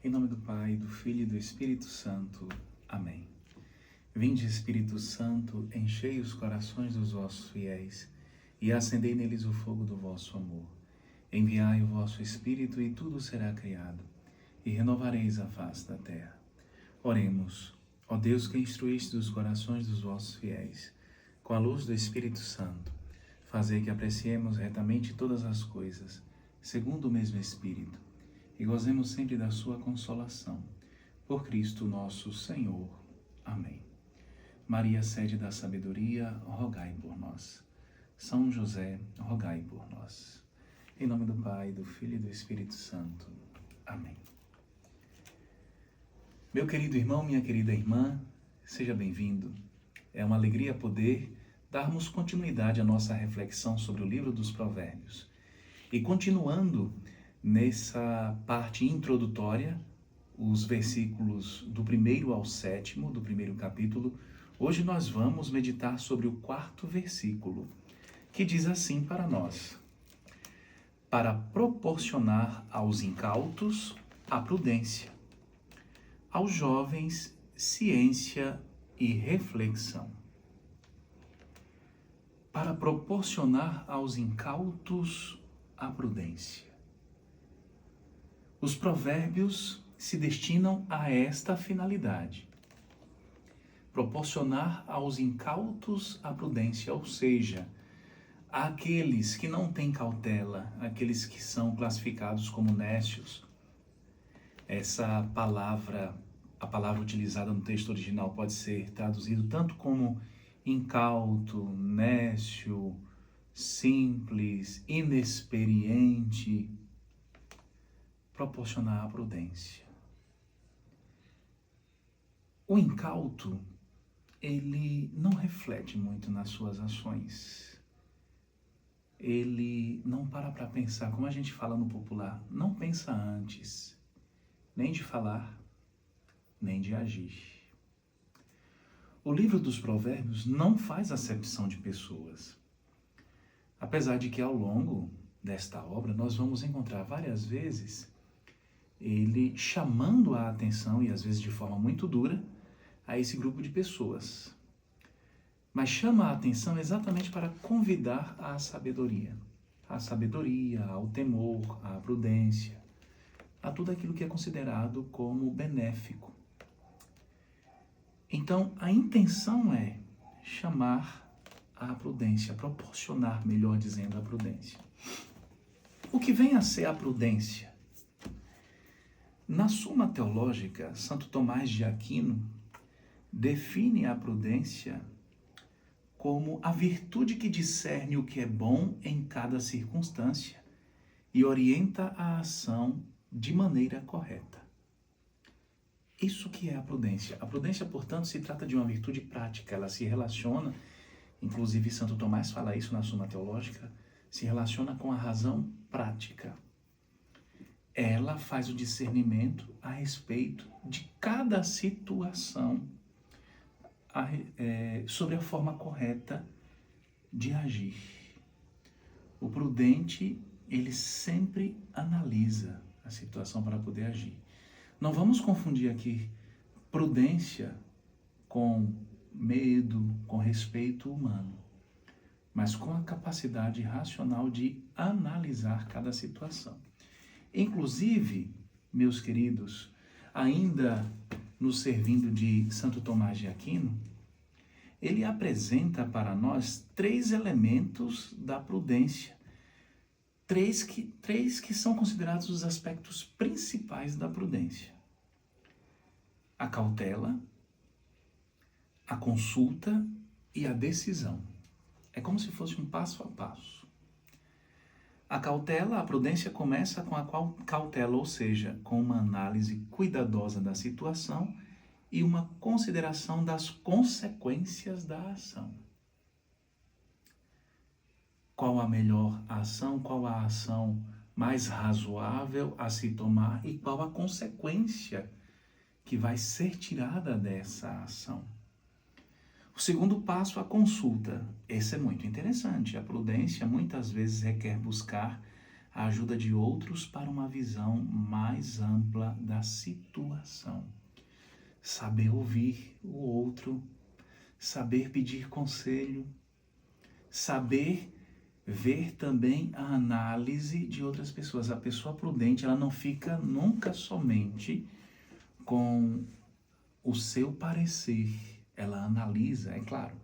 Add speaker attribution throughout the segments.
Speaker 1: Em nome do Pai, do Filho e do Espírito Santo. Amém. Vinde, Espírito Santo, enchei os corações dos vossos fiéis e acendei neles o fogo do vosso amor. Enviai o vosso Espírito e tudo será criado, e renovareis a face da terra. Oremos. Ó Deus, que instruíste os corações dos vossos fiéis, com a luz do Espírito Santo, fazei que apreciemos retamente todas as coisas, segundo o mesmo Espírito, e gozemos sempre da sua consolação. Por Cristo nosso Senhor. Amém. Maria, sede da sabedoria, rogai por nós. São José, rogai por nós. Em nome do Pai, do Filho e do Espírito Santo. Amém. Meu querido irmão, minha querida irmã, seja bem-vindo. É uma alegria poder darmos continuidade à nossa reflexão sobre o livro dos Provérbios. E continuando nessa parte introdutória, os versículos do 1º ao 7º do primeiro capítulo, hoje nós vamos meditar sobre o 4º versículo, que diz assim para nós: para proporcionar aos incautos a prudência, aos jovens ciência e reflexão. Para proporcionar aos incautos a prudência. Os provérbios se destinam a esta finalidade: proporcionar aos incautos a prudência, ou seja, àqueles que não têm cautela, aqueles que são classificados como nécios. Essa palavra, a palavra utilizada no texto original pode ser traduzido tanto como incauto, nécio, simples, inexperiente. Proporcionar a prudência. O incauto, ele não reflete muito nas suas ações. Ele não para pensar, como a gente fala no popular, não pensa antes, nem de falar, nem de agir. O livro dos Provérbios não faz acepção de pessoas. Apesar de que ao longo desta obra nós vamos encontrar várias vezes ele chamando a atenção, e às vezes de forma muito dura, a esse grupo de pessoas. Mas chama a atenção exatamente para convidar à sabedoria, ao temor, à prudência, a tudo aquilo que é considerado como benéfico. Então, a intenção é chamar à prudência, proporcionar, melhor dizendo, a prudência. O que vem a ser a prudência? Na Suma Teológica, Santo Tomás de Aquino define a prudência como a virtude que discerne o que é bom em cada circunstância e orienta a ação de maneira correta. Isso que é a prudência. A prudência, portanto, se trata de uma virtude prática. Ela se relaciona, inclusive Santo Tomás fala isso na Suma Teológica, se relaciona com a razão prática. Ela faz o discernimento a respeito de cada situação, sobre a forma correta de agir. O prudente, ele sempre analisa a situação para poder agir. Não vamos confundir aqui prudência com medo, com respeito humano, mas com a capacidade racional de analisar cada situação. Inclusive, meus queridos, ainda nos servindo de Santo Tomás de Aquino, ele apresenta para nós 3 elementos da prudência, três que são considerados os aspectos principais da prudência: a cautela, a consulta e a decisão. É como se fosse um passo a passo. A cautela, a prudência começa com a cautela, ou seja, com uma análise cuidadosa da situação e uma consideração das consequências da ação. Qual a melhor ação, qual a ação mais razoável a se tomar e qual a consequência que vai ser tirada dessa ação. O segundo passo, a consulta. Esse é muito interessante. A prudência muitas vezes requer buscar a ajuda de outros para uma visão mais ampla da situação. Saber ouvir o outro, saber pedir conselho, saber ver também a análise de outras pessoas. A pessoa prudente, ela não fica nunca somente com o seu parecer, ela analisa, é claro.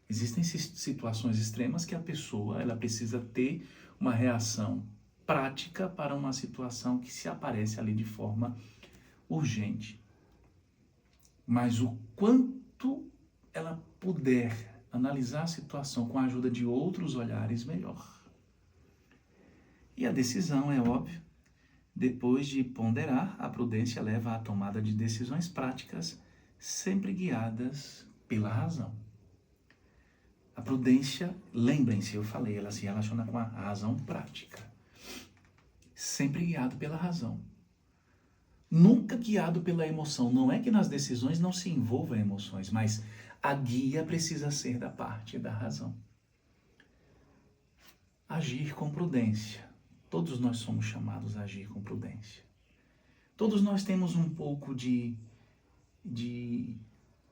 Speaker 1: Existem situações extremas que a pessoa ela precisa ter uma reação prática para uma situação que se aparece ali de forma urgente. Mas o quanto ela puder analisar a situação com a ajuda de outros olhares, melhor. E a decisão, é óbvio, depois de ponderar, a prudência leva à tomada de decisões práticas, sempre guiadas pela razão. A prudência, lembrem-se, eu falei, ela se relaciona com a razão prática. Sempre guiado pela razão. Nunca guiado pela emoção. Não é que nas decisões não se envolvam emoções, mas a guia precisa ser da parte da razão. Agir com prudência. Todos nós somos chamados a agir com prudência. Todos nós temos um pouco de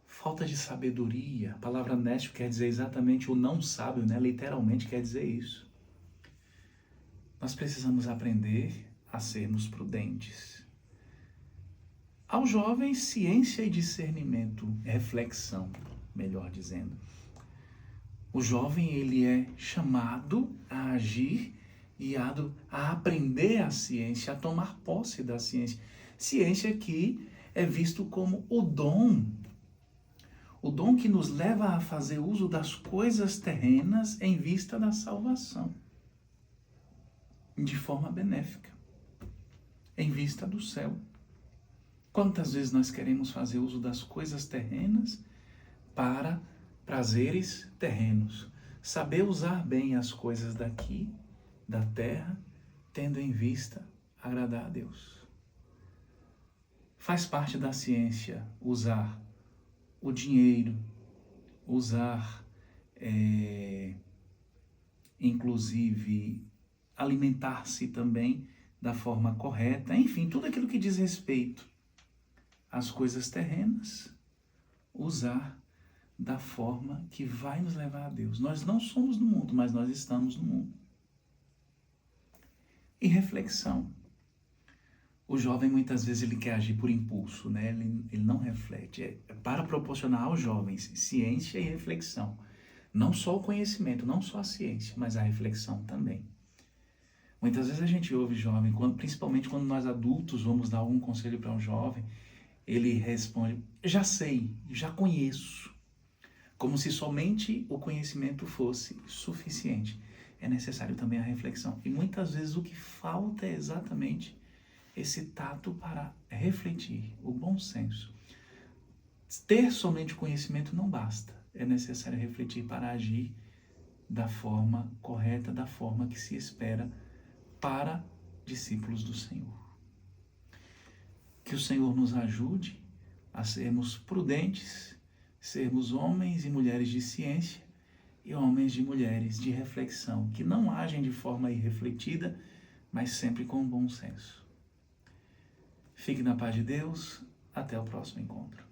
Speaker 1: falta de sabedoria. A palavra nécio quer dizer exatamente o não sábio, né? Literalmente quer dizer isso. Nós precisamos aprender a sermos prudentes. Aos jovens, ciência e discernimento, reflexão, melhor dizendo. O jovem, ele é chamado a agir, guiado a aprender a ciência, a tomar posse da ciência. Ciência que é visto como o dom que nos leva a fazer uso das coisas terrenas em vista da salvação, de forma benéfica, em vista do céu. Quantas vezes nós queremos fazer uso das coisas terrenas para prazeres terrenos? Saber usar bem as coisas daqui, da terra, tendo em vista agradar a Deus. Faz parte da ciência usar o dinheiro, usar, inclusive, alimentar-se também da forma correta, enfim, tudo aquilo que diz respeito às coisas terrenas, usar da forma que vai nos levar a Deus. Nós não somos no mundo, mas nós estamos no mundo. E reflexão. O jovem, muitas vezes, ele quer agir por impulso, né? Ele não reflete. É para proporcionar aos jovens ciência e reflexão. Não só o conhecimento, não só a ciência, mas a reflexão também. Muitas vezes a gente ouve jovem, principalmente quando nós adultos vamos dar algum conselho para um jovem, ele responde, já sei, já conheço. Como se somente o conhecimento fosse suficiente. É necessário também a reflexão. E muitas vezes o que falta é exatamente esse tato para refletir, o bom senso. Ter somente o conhecimento não basta. É necessário refletir para agir da forma correta, da forma que se espera para discípulos do Senhor. Que o Senhor nos ajude a sermos prudentes, sermos homens e mulheres de ciência e homens e mulheres de reflexão, que não agem de forma irrefletida, mas sempre com bom senso. Fique na paz de Deus. Até o próximo encontro.